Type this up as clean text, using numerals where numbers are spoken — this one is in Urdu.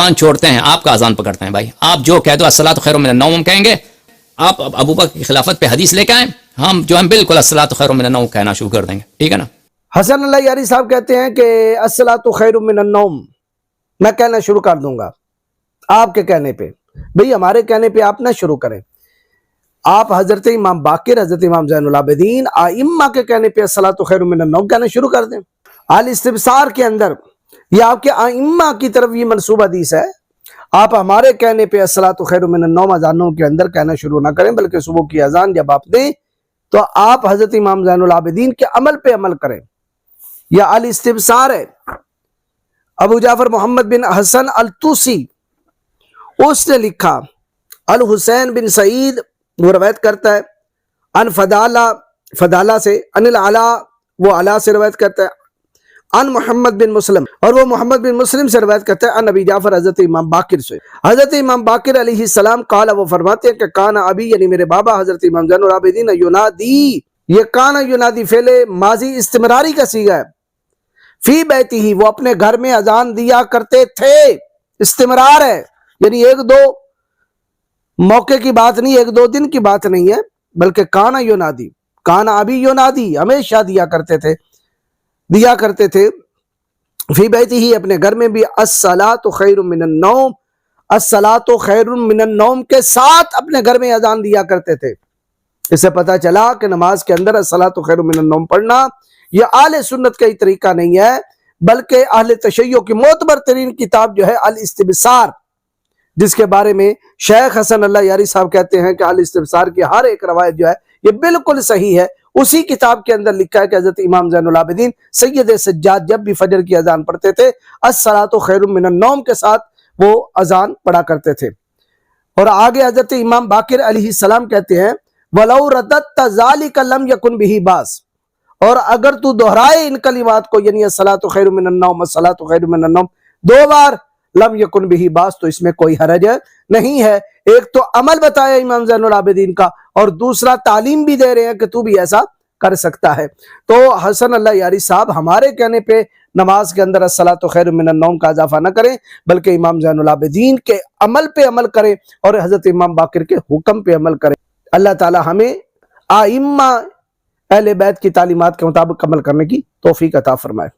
اذان چھوڑتے ہیں، آپ کا اذان پکڑتے ہیں. بھائی آپ جو کہہ دو الصلاۃ خیر من النوم کہیں گے، آپ ابو بکر کی خلافت پہ حدیث لے کے آئیں، ہم جو ہم بالکل الصلاۃ خیر من النوم کہنا شروع کر دیں گے. ٹھیک ہے نا؟ حسن اللہ یاری صاحب کہتے ہیں کہ الصلاۃ خیر من النوم میں کہنا شروع کر دوں گا آپ کے کہنے پہ. بھئی ہمارے کہنے پہ آپ نہ شروع کریں، آپ حضرت امام باقر، حضرت امام زین العابدین، ائمہ کے کہنے پہ الصلاۃ خیر من النوم کہنا شروع کر دیں. الاستبصار کے اندر یہ آپ کے ائمہ کی طرف یہ منسوب حدیث ہے. آپ ہمارے کہنے پہ الصلاۃ خیر من النوم اذانوں کے اندر کہنا شروع نہ کریں، بلکہ صبح کی اذان جب آپ دیں تو آپ حضرت امام زین العابدین کے عمل پہ عمل کریں. یہ الاستبصار ہے. ابو جعفر محمد بن حسن الطوسی اس نے لکھا، الحسین بن سعید وہ روایت کرتا ہے ان فدالہ سے، ان العلا وہ علا سے روایت کرتا ہے، ان محمد بن مسلم اور وہ محمد بن مسلم سے روایت کرتا ہے، ان ابی جعفر حضرت امام باقر سے. حضرت امام باقر علیہ السلام قال وہ فرماتے ہیں کہ کانا ابی یعنی میرے بابا حضرت امام زین العابدین ینادی، یہ کانا ینادی فعل ماضی استمراری کا صیغہ ہے، فی بیتی ہی وہ اپنے گھر میں اذان دیا کرتے تھے. استمرار ہے یعنی ایک دو موقع کی بات نہیں، ایک دو دن کی بات نہیں ہے، بلکہ کانا ینادی، کانا ابی ینادی ہمیشہ دیا کرتے تھے فی بیتی ہی اپنے گھر میں بھی الصلاۃ خیر من النوم، الصلاۃ خیر من النوم کے ساتھ اپنے گھر میں اذان دیا کرتے تھے. اس سے پتہ چلا کہ نماز کے اندر الصلاۃ خیر من النوم پڑھنا یہ اہل سنت کا ہی طریقہ نہیں ہے، بلکہ اہل تشیع کی معتبر ترین کتاب جو ہے الاستبصار، جس کے بارے میں شیخ حسن اللہ یاری صاحب کہتے ہیں کہ الاستبصار کی ہر ایک روایت جو ہے یہ بالکل صحیح ہے. اسی کتاب کے اندر لکھا ہے کہ حضرت امام زین العابدین سید سجاد جب بھی فجر کی اذان پڑھتے تھے الصلاۃ خیر من النوم کے ساتھ وہ اذان پڑھا کرتے تھے. اور آگے حضرت امام باقر علیہ السلام کہتے ہیں وَلَوْ رَدَدْتَ ذَلِكَ لَمْ يَكُنْ بِهِ بَاسْ، اور اگر تو دہرائے ان کلمات کو یعنی الصلاۃ خیر من النوم الصلاۃ خیر من النوم دو بار، لم یکن بہ باس تو اس میں کوئی حرج نہیں ہے. ایک تو عمل بتایا امام زین العابدین کا، اور دوسرا تعلیم بھی دے رہے ہیں کہ تو بھی ایسا کر سکتا ہے. تو حسن اللہ یاری صاحب ہمارے کہنے پہ نماز کے اندر الصلاۃ خیر من النوم کا اضافہ نہ کریں، بلکہ امام زین العابدین کے عمل پہ عمل کریں اور حضرت امام باقر کے حکم پہ عمل کریں. اللہ تعالی ہمیں ائمہ اہل بیت کی تعلیمات کے مطابق عمل کرنے کی توفیق عطا فرمائے.